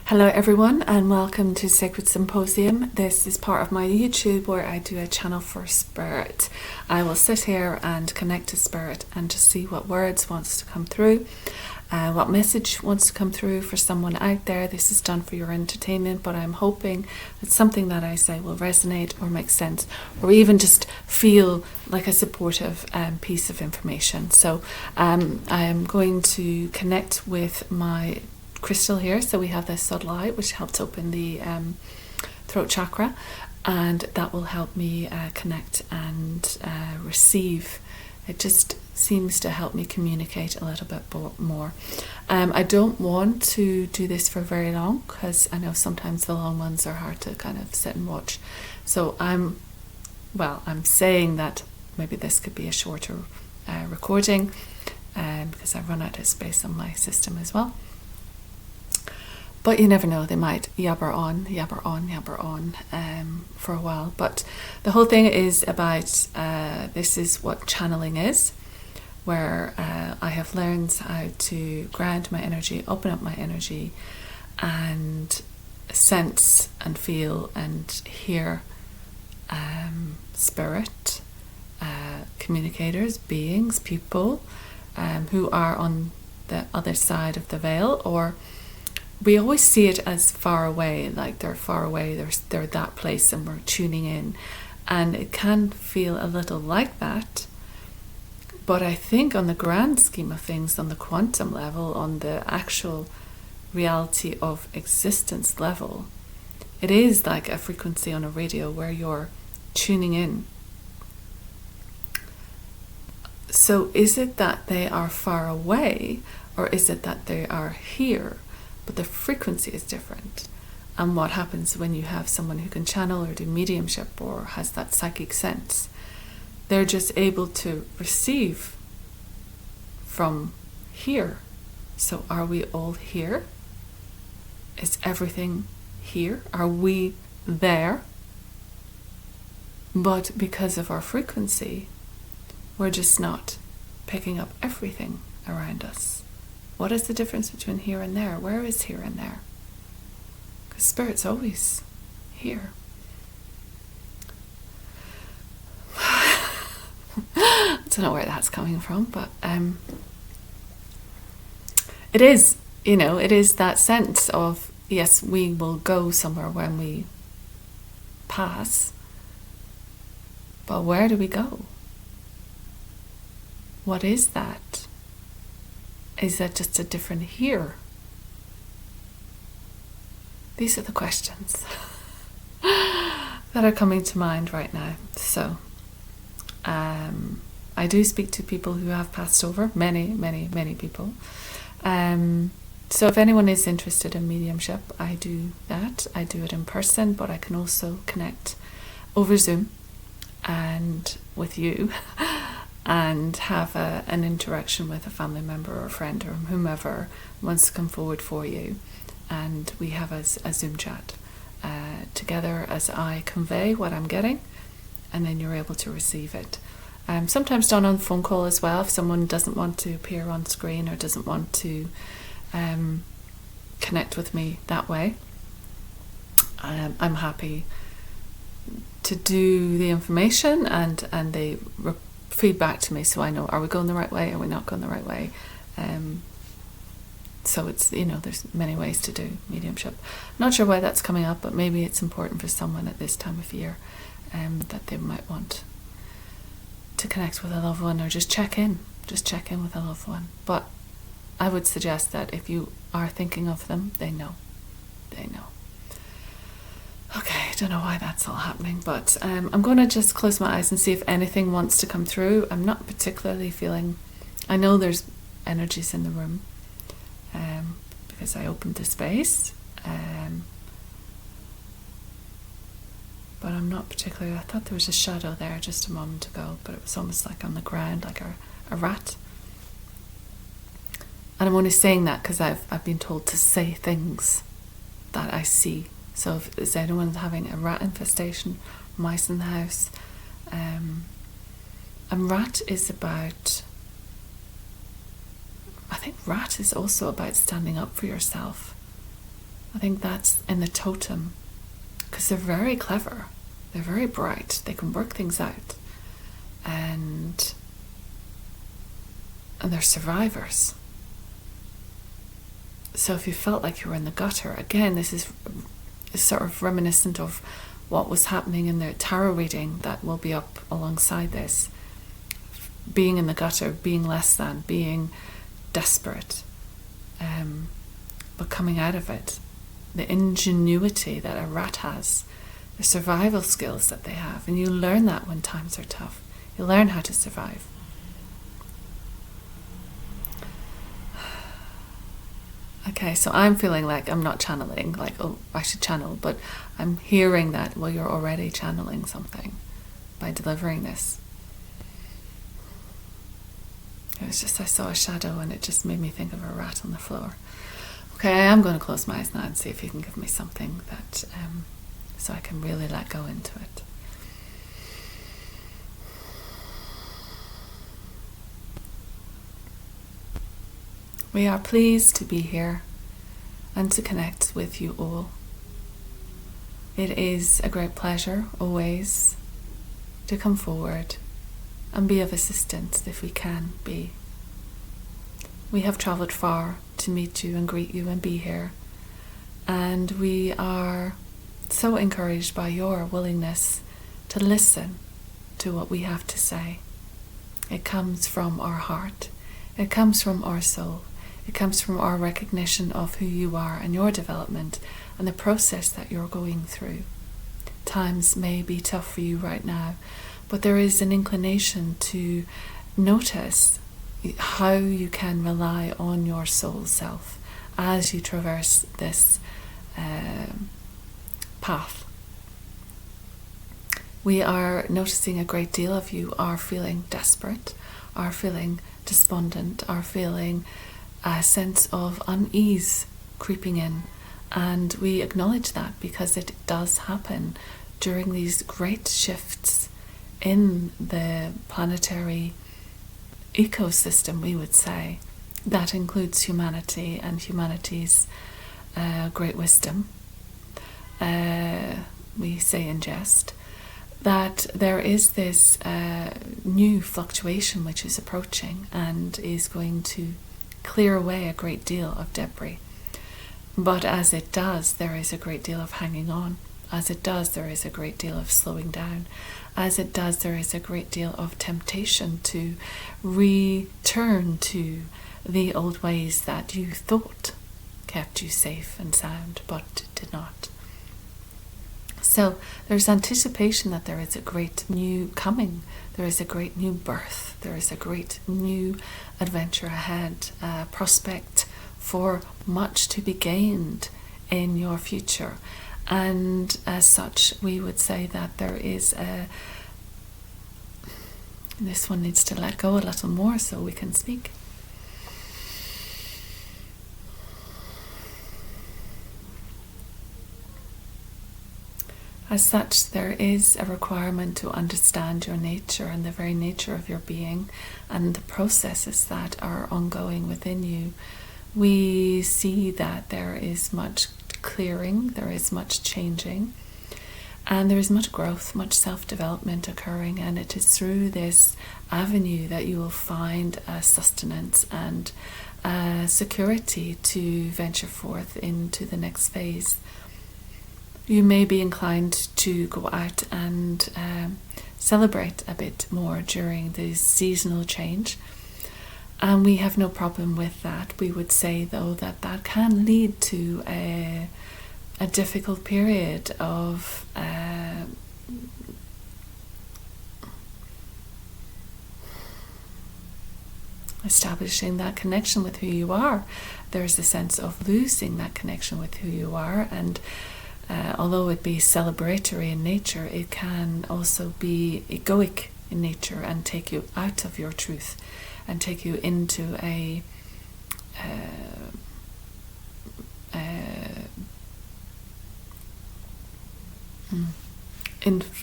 Hello everyone and welcome to Sacred Symposium. This is part of my YouTube where I do a channel for spirit. I will sit here and connect to spirit and just see what words wants to come through, what message wants to come through for someone out there. This is done for your entertainment, but I'm hoping that something that I say will resonate or make sense or even just feel like a supportive piece of information. So I am going to connect with my crystal here. So we have this sodalite which helps open the throat chakra, and that will help me connect and receive. It just seems to help me communicate a little bit more. I don't want to do this for very long because I know sometimes the long ones are hard to kind of sit and watch. So I'm saying that maybe this could be a shorter recording because I run out of space on my system as well. But you never know, they might yabber on for a while. But the whole thing is about, this is what channeling is, where I have learned how to ground my energy, open up my energy, and sense and feel and hear spirit, communicators, beings, people who are on the other side of the veil, or we always see it as far away, like they're far away, they're that place and we're tuning in. And it can feel a little like that. But I think on the grand scheme of things, on the quantum level, on the actual reality of existence level, it is like a frequency on a radio where you're tuning in. So is it that they are far away, or is it that they are here? But the frequency is different. And what happens when you have someone who can channel or do mediumship or has that psychic sense? They're just able to receive from here. So are we all here? Is everything here? Are we there? But because of our frequency, we're just not picking up everything around us. What is the difference between here and there? Where is here and there? Because spirit's always here. I don't know where that's coming from, but it is, it is that sense of, yes, we will go somewhere when we pass, but where do we go? What is that? Is that just a different here? These are the questions that are coming to mind right now. So I do speak to people who have passed over, many people. So if anyone is interested in mediumship, I do that. I do it in person, but I can also connect over Zoom and with you and have an interaction with a family member or a friend or whomever wants to come forward for you. And we have a Zoom chat together as I convey what I'm getting, and then you're able to receive it. Sometimes done on phone call as well, if someone doesn't want to appear on screen or doesn't want to connect with me that way. I'm happy to do the information and they feedback to me, so I know, are we going the right way, are we not going the right way? So it's, there's many ways to do mediumship. Not sure why that's coming up, but maybe it's important for someone at this time of year that they might want to connect with a loved one or just check in with a loved one. But I would suggest that if you are thinking of them, they know. Okay, I don't know why that's all happening, but I'm going to just close my eyes and see if anything wants to come through. I'm not particularly feeling, I know there's energies in the room because I opened the space, but I'm not particularly, I thought there was a shadow there just a moment ago, but it was almost like on the ground, like a rat. And I'm only saying that because I've been told to say things that I see. So if anyone's having a rat infestation, mice in the house, and rat is about, I think rat is also about standing up for yourself. I think that's in the totem, because they're very clever, they're very bright, they can work things out, and they're survivors. So if you felt like you were in the gutter, again, this is sort of reminiscent of what was happening in the tarot reading that will be up alongside this. Being in the gutter, being less than, being desperate, but coming out of it. The ingenuity that a rat has, the survival skills that they have, and you learn that when times are tough. You learn how to survive. Okay, so I'm feeling like I'm not channeling, like, oh, I should channel, but I'm hearing that, well, you're already channeling something by delivering this. It was just, I saw a shadow and it just made me think of a rat on the floor. Okay, I am going to close my eyes now and see if you can give me something that, so I can really let go into it. We are pleased to be here and to connect with you all. It is a great pleasure always to come forward and be of assistance if we can be. We have travelled far to meet you and greet you and be here, and we are so encouraged by your willingness to listen to what we have to say. It comes from our heart, it comes from our soul, it comes from our recognition of who you are and your development and the process that you're going through. Times may be tough for you right now, but there is an inclination to notice how you can rely on your soul self as you traverse this path. We are noticing a great deal of you are feeling desperate, are feeling despondent, are feeling a sense of unease creeping in, and we acknowledge that because it does happen during these great shifts in the planetary ecosystem, we would say, that includes humanity and humanity's great wisdom. We say in jest that there is this new fluctuation which is approaching and is going to clear away a great deal of debris. But as it does, there is a great deal of hanging on. As it does, there is a great deal of slowing down. As it does, there is a great deal of temptation to return to the old ways that you thought kept you safe and sound, but did not. So there's anticipation that there is a great new coming. There is a great new birth. There is a great new adventure ahead, prospect for much to be gained in your future. And as such, we would say that there is this one needs to let go a little more so we can speak. As such, there is a requirement to understand your nature and the very nature of your being and the processes that are ongoing within you. We see that there is much clearing, there is much changing, and there is much growth, much self-development occurring, and it is through this avenue that you will find sustenance and security to venture forth into the next phase. You may be inclined to go out and celebrate a bit more during the seasonal change, and we have no problem with that. We would say, though, that that can lead to a difficult period of establishing that connection with who you are. There's a sense of losing that connection with who you are, and although it be celebratory in nature, it can also be egoic in nature and take you out of your truth and take you into a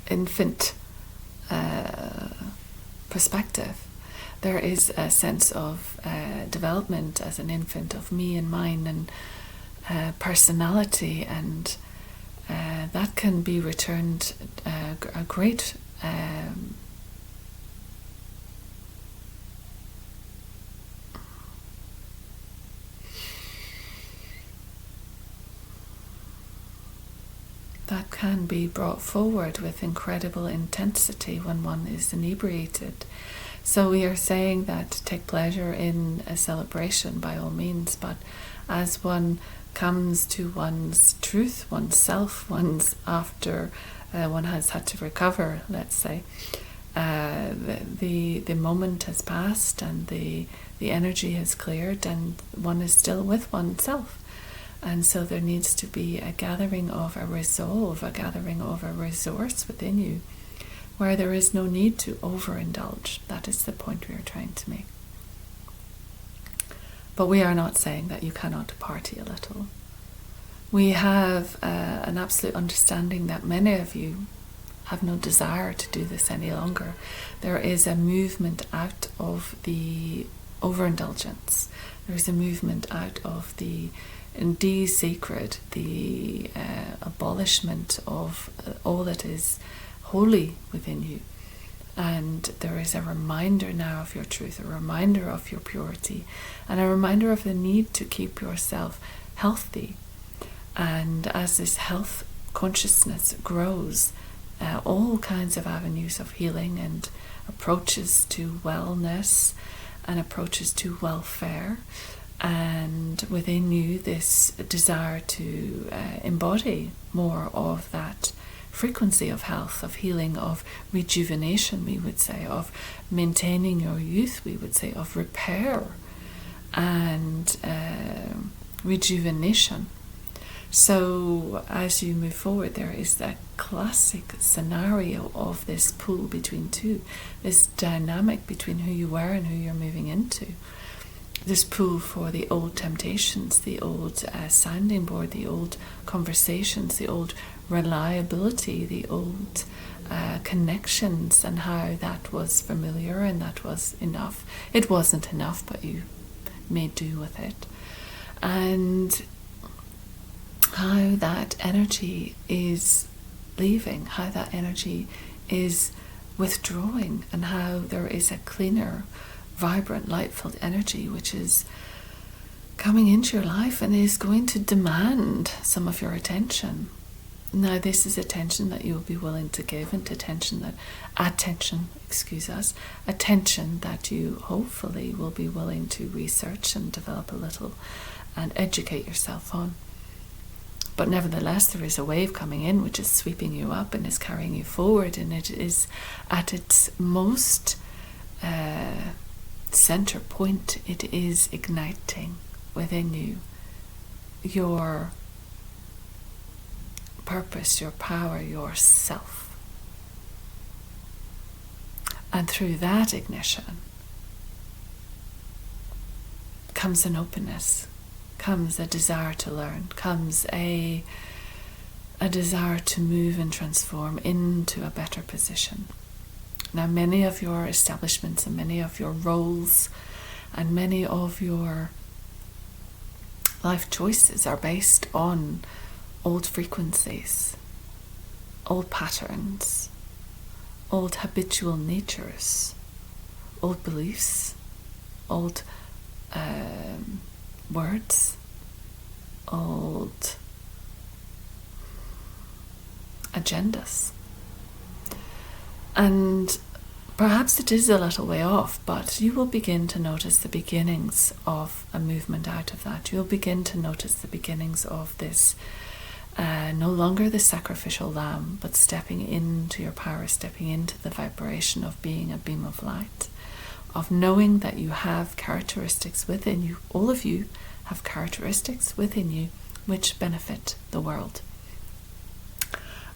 infant perspective. There is a sense of development as an infant of me and mine, and personality, and that can be returned a great that can be brought forward with incredible intensity when one is inebriated. So we are saying that take pleasure in a celebration by all means, but as one comes to one's truth, oneself, after one has had to recover, let's say, the moment has passed and the energy has cleared, and one is still with oneself. And so there needs to be a gathering of a resolve, a gathering of a resource within you, where there is no need to overindulge. That is the point we are trying to make. But we are not saying that you cannot party a little. We have an absolute understanding that many of you have no desire to do this any longer. There is a movement out of the overindulgence. There is a movement out of the de-sacred, the abolishment of all that is holy within you. And there is a reminder now of your truth, a reminder of your purity, and a reminder of the need to keep yourself healthy. And as this health consciousness grows, all kinds of avenues of healing and approaches to wellness and approaches to welfare, and within you this desire to embody more of that frequency of health, of healing, of rejuvenation, we would say, of maintaining your youth, we would say, of repair and rejuvenation. So as you move forward, there is that classic scenario of this pull between two, this dynamic between who you were and who you're moving into. This pull for the old temptations, the old sounding board, the old conversations, the old reliability, the old connections, and how that was familiar and that was enough. It wasn't enough, but you made do with it. And how that energy is leaving, how that energy is withdrawing, and how there is a cleaner, vibrant, light-filled energy which is coming into your life and is going to demand some of your attention. Now, this is attention that you'll be willing to give, and attention that you hopefully will be willing to research and develop a little and educate yourself on. But nevertheless, there is a wave coming in which is sweeping you up and is carrying you forward, and it is at its most center point. It is igniting within you your purpose, your power, yourself. And through that ignition comes an openness, comes a desire to learn, comes a desire to move and transform into a better position. Now, many of your establishments and many of your roles and many of your life choices are based on old frequencies, old patterns, old habitual natures, old beliefs, old words, old agendas. And perhaps it is a little way off, but you will begin to notice the beginnings of a movement out of that. You'll begin to notice the beginnings of this, no longer the sacrificial lamb, but stepping into your power, stepping into the vibration of being a beam of light, of knowing that you have characteristics within you. All of you have characteristics within you which benefit the world.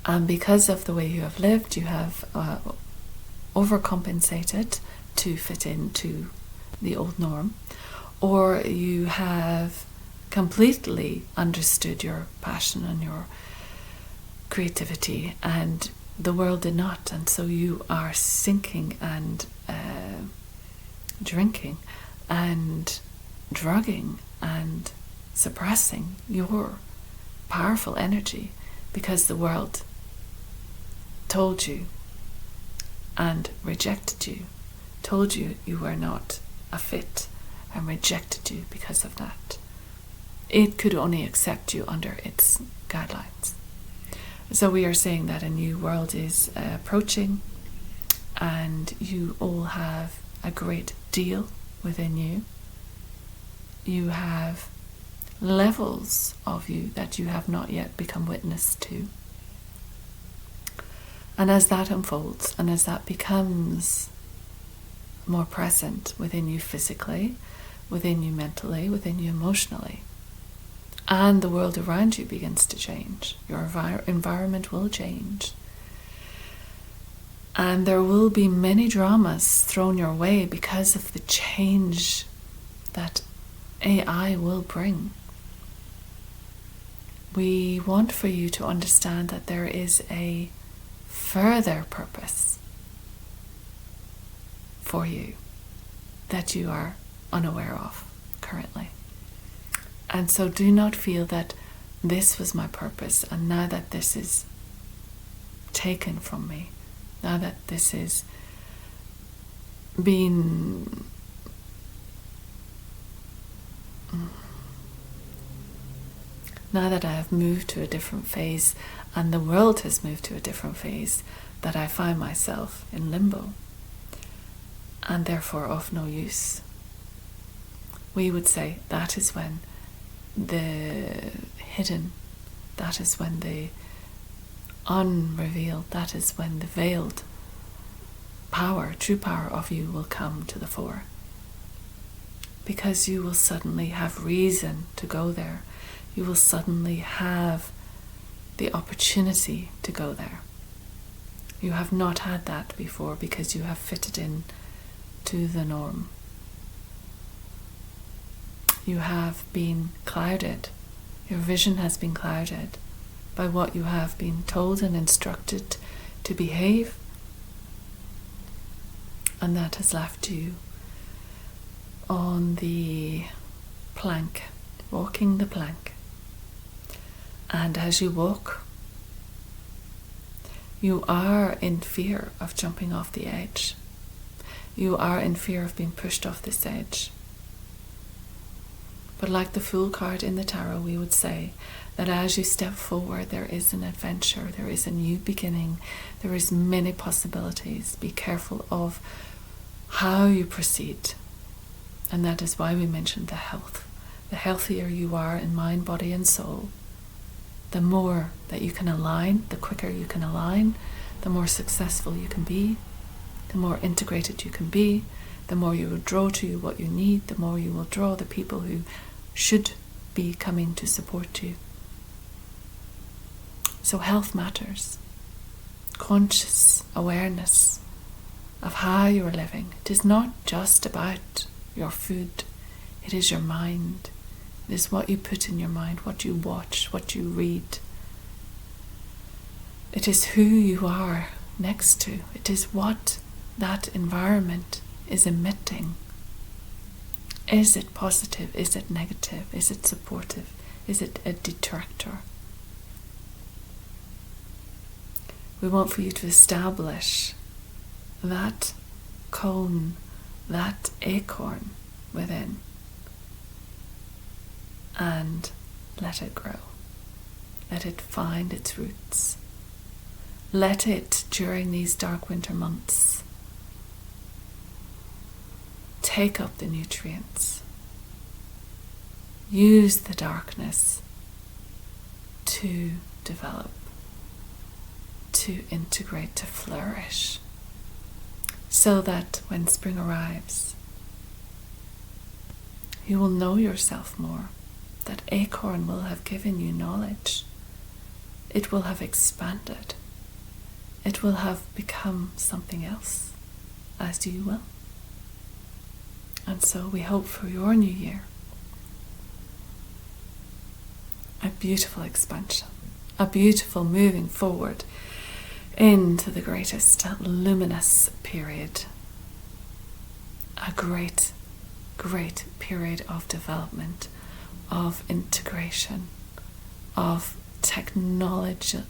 And because of the way you have lived, you have overcompensated to fit into the old norm, or you have completely understood your passion and your creativity, and the world did not, and so you are sinking and drinking and drugging and suppressing your powerful energy because the world told you and rejected you, told you you were not a fit and rejected you because of that. It could only accept you under its guidelines. So we are saying that a new world is approaching, and you all have a great deal within you. You have levels of you that you have not yet become witness to. And as that unfolds, and as that becomes more present within you physically, within you mentally, within you emotionally, and the world around you begins to change, your environment will change. And there will be many dramas thrown your way because of the change that AI will bring. We want for you to understand that there is a further purpose for you that you are unaware of currently. And so do not feel that this was my purpose, and now that this is taken from me, now that this is being now that I have moved to a different phase and the world has moved to a different phase, that I find myself in limbo and therefore of no use. We would say that is when the hidden, that is when the unrevealed, that is when the veiled power, true power of you will come to the fore. Because you will suddenly have reason to go there. You will suddenly have the opportunity to go there. You have not had that before because you have fitted in to the norm. You have been clouded. Your vision has been clouded by what you have been told and instructed to behave, and that has left you on the plank, walking the plank. And as you walk, you are in fear of jumping off the edge. You are in fear of being pushed off this edge. But like the Fool card in the tarot, we would say that as you step forward, there is an adventure, there is a new beginning, there is many possibilities. Be careful of how you proceed. And that is why we mentioned the health. The healthier you are in mind, body and soul, the more that you can align, the quicker you can align, the more successful you can be, the more integrated you can be, the more you will draw to you what you need, the more you will draw the people who should be coming to support you. So health matters. Conscious awareness of how you are living. It is not just about your food. It is your mind. It is what you put in your mind, what you watch, what you read. It is who you are next to. It is what that environment is emitting. Is it positive? Is it negative? Is it supportive? Is it a detractor? We want for you to establish that cone, that acorn within, and let it grow. Let it find its roots. Let it, during these dark winter months, take up the nutrients. Use the darkness to develop, to integrate, to flourish, so that when spring arrives, you will know yourself more. That acorn will have given you knowledge. It will have expanded. It will have become something else, as you will. And so we hope for your new year a beautiful expansion, a beautiful moving forward into the greatest luminous period, a great, great period of development, of integration, of technological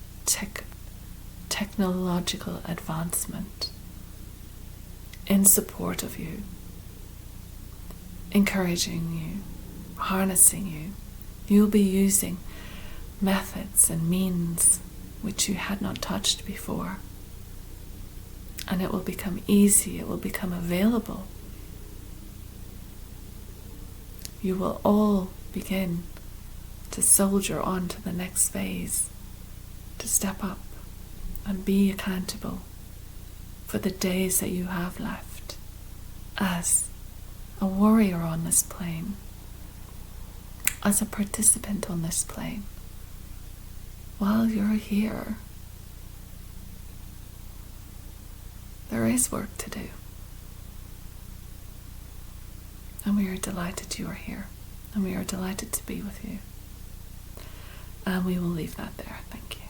advancement in support of you, encouraging you, harnessing you. You'll be using methods and means which you had not touched before. And it will become easy, it will become available. You will all begin to soldier on to the next phase, to step up and be accountable for the days that you have left as a warrior on this plane, as a participant on this plane. While you're here, there is work to do. And we are delighted you are here. And we are delighted to be with you. And we will leave that there. Thank you.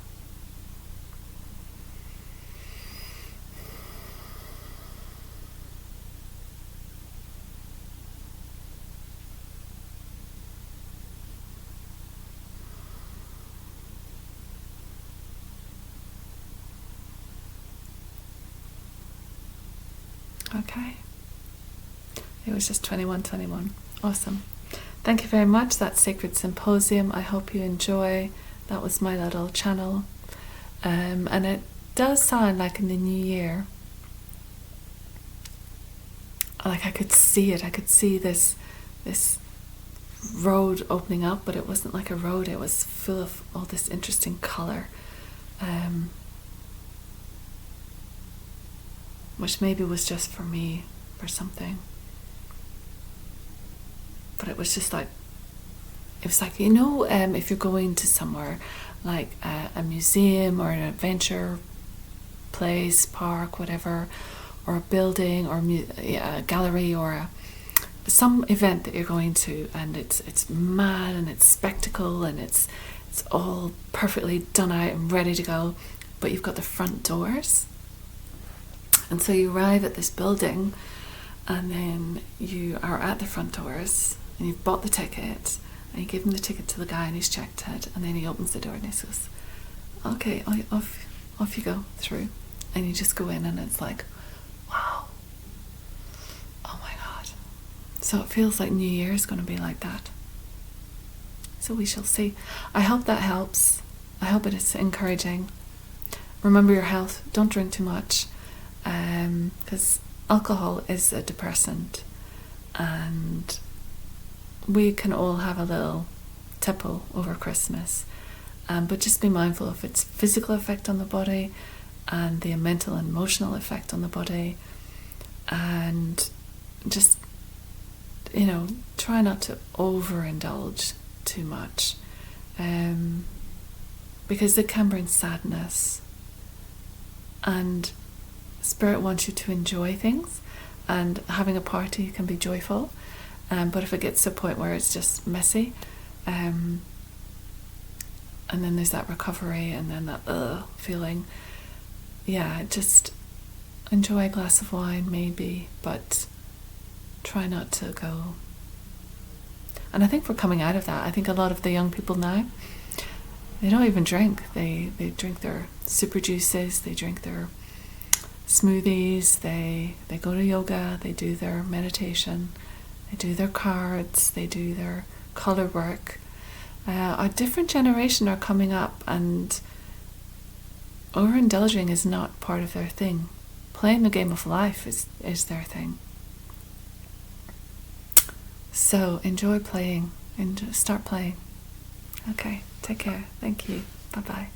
Okay. It was just 21:21. Awesome. Thank you very much. That's Sacred Symposium. I hope you enjoy. That was my little channel. And it does sound like in the new year, like I could see it. I could see this road opening up, but it wasn't like a road. It was full of all this interesting colour. Which maybe was just for me or something. But it was just like, it was like, if you're going to somewhere like a museum or an adventure place, park, whatever, or a building or a gallery or some event that you're going to, and it's mad and it's spectacle and it's all perfectly done out and ready to go, but you've got the front doors. And so you arrive at this building and then you are at the front doors and you've bought the ticket and you give him the ticket to the guy and he's checked it, and then he opens the door and he says, okay, off you go through. And you just go in and it's like, wow, oh my God. So it feels like New Year is going to be like that. So we shall see. I hope that helps. I hope it is encouraging. Remember your health. Don't drink too much. Because alcohol is a depressant and we can all have a little tipple over Christmas, but just be mindful of its physical effect on the body and the mental and emotional effect on the body, and just try not to overindulge too much, because it can bring sadness. And Spirit wants you to enjoy things, and having a party can be joyful, but if it gets to a point where it's just messy, and then there's that recovery and then that feeling, just enjoy a glass of wine maybe, but try not to go. And I think we're coming out of that. I think a lot of the young people now, they don't even drink. They drink their super juices, they drink their smoothies, they go to yoga, they do their meditation, they do their cards, they do their colour work. A different generation are coming up, and overindulging is not part of their thing. Playing the game of life is their thing. So enjoy playing and start playing. Okay, take care. Thank you. Bye-bye.